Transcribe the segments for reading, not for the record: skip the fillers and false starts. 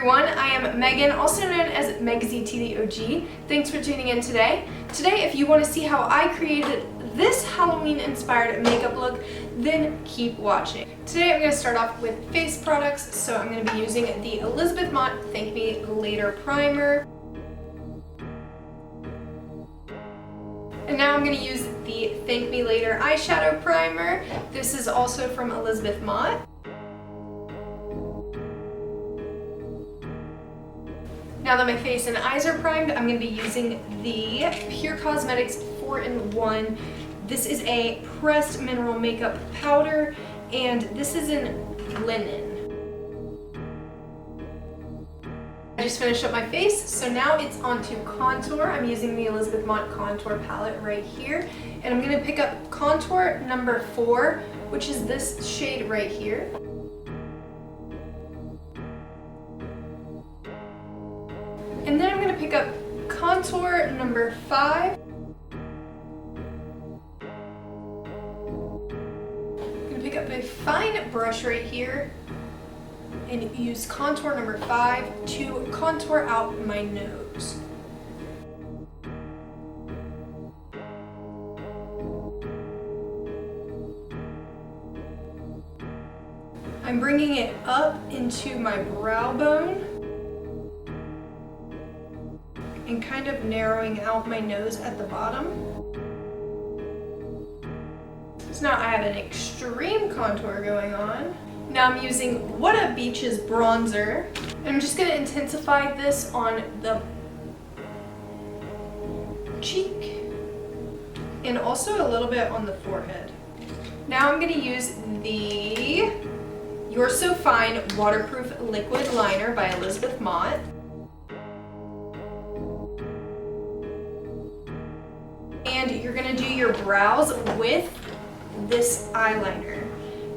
everyone, I am Megan, also known as Megzy TDOG. Thanks for tuning in today. Today, if you want to see how I created this Halloween-inspired makeup look, then keep watching. Today I'm going to start off with face products, so I'm going to be using the Elizabeth Mott Thank Me Later Primer. And now I'm going to use the Thank Me Later Eyeshadow Primer. This is also from Elizabeth Mott. Now that my face and eyes are primed, I'm going to be using the Pure Cosmetics 4-in-1. This is a pressed mineral makeup powder, and this is in linen. I just finished up my face, so now it's on to contour. I'm using the Elizabeth Mott contour palette right here, and I'm going to pick up contour number 4, which is this shade right here. And then I'm going to pick up contour number 5. I'm going to pick up a fine brush right here and use contour number 5 to contour out my nose. I'm bringing it up into my brow bone and kind of narrowing out my nose at the bottom. So now I have an extreme contour going on. Now I'm using What Up Beach's bronzer, and I'm just going to intensify this on the cheek and also a little bit on the forehead. Now I'm going to use the You're So Fine Waterproof Liquid Liner by Elizabeth Mott. And you're going to do your brows with this eyeliner.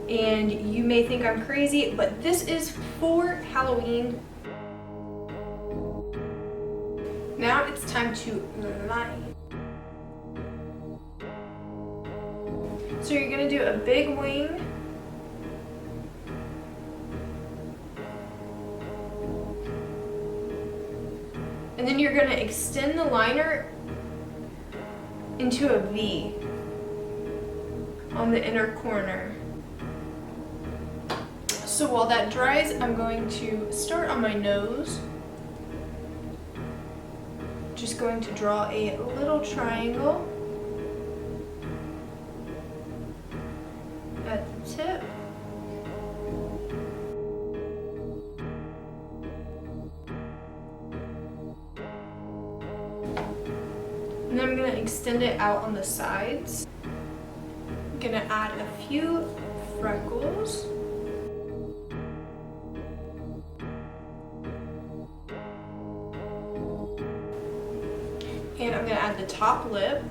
And you may think I'm crazy, but this is for Halloween. Now it's time to line. So you're going to do a big wing. And then you're going to extend the liner into a V on the inner corner. So while that dries, I'm going to start on my nose. Just going to draw a little triangle at the tip. And then I'm going to extend it out on the sides. I'm going to add a few freckles. And I'm going to add the top lip.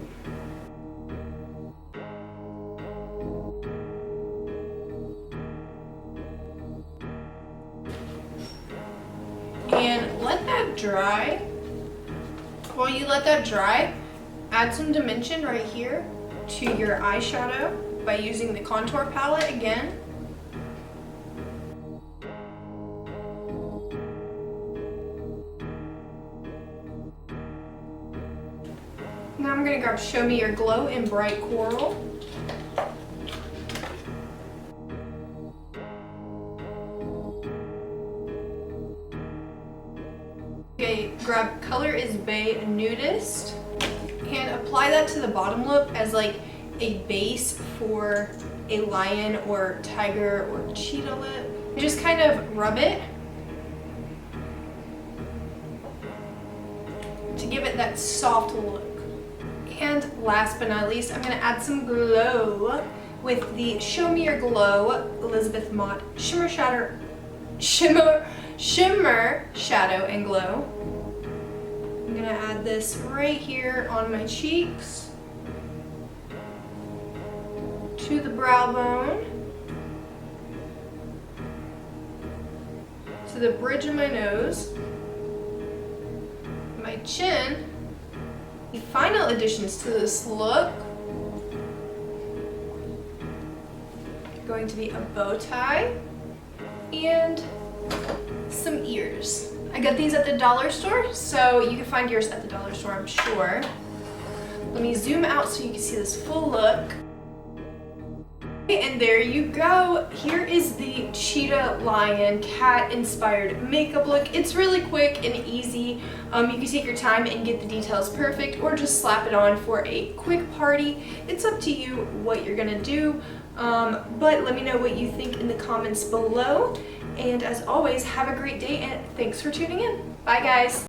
And let that dry. While you let that dry, add some dimension right here to your eyeshadow by using the contour palette again. Now I'm going to grab Show Me Your Glow in Bright Coral. Okay, grab Color is Bay Nudist and apply that to the bottom lip as like a base for a lion or tiger or cheetah lip. Just kind of rub it to give it that soft look. And last but not least, I'm going to add some glow with the Show Me Your Glow Elizabeth Mott Shimmer Shadow and Glow. I'm going to add this right here on my cheeks, to the brow bone, to the bridge of my nose, my chin. The final additions to this look are going to be a bow tie and some ears. I got these at the dollar store, so you can find yours at the dollar store, I'm sure. Let me zoom out so you can see this full look. And there you go. Here is the cheetah lion cat inspired makeup look. It's really quick and easy. You can take your time and get the details perfect, or just slap it on for a quick party. It's up to you what you're gonna do. But let me know what you think in the comments below. And as always, have a great day and thanks for tuning in. Bye guys.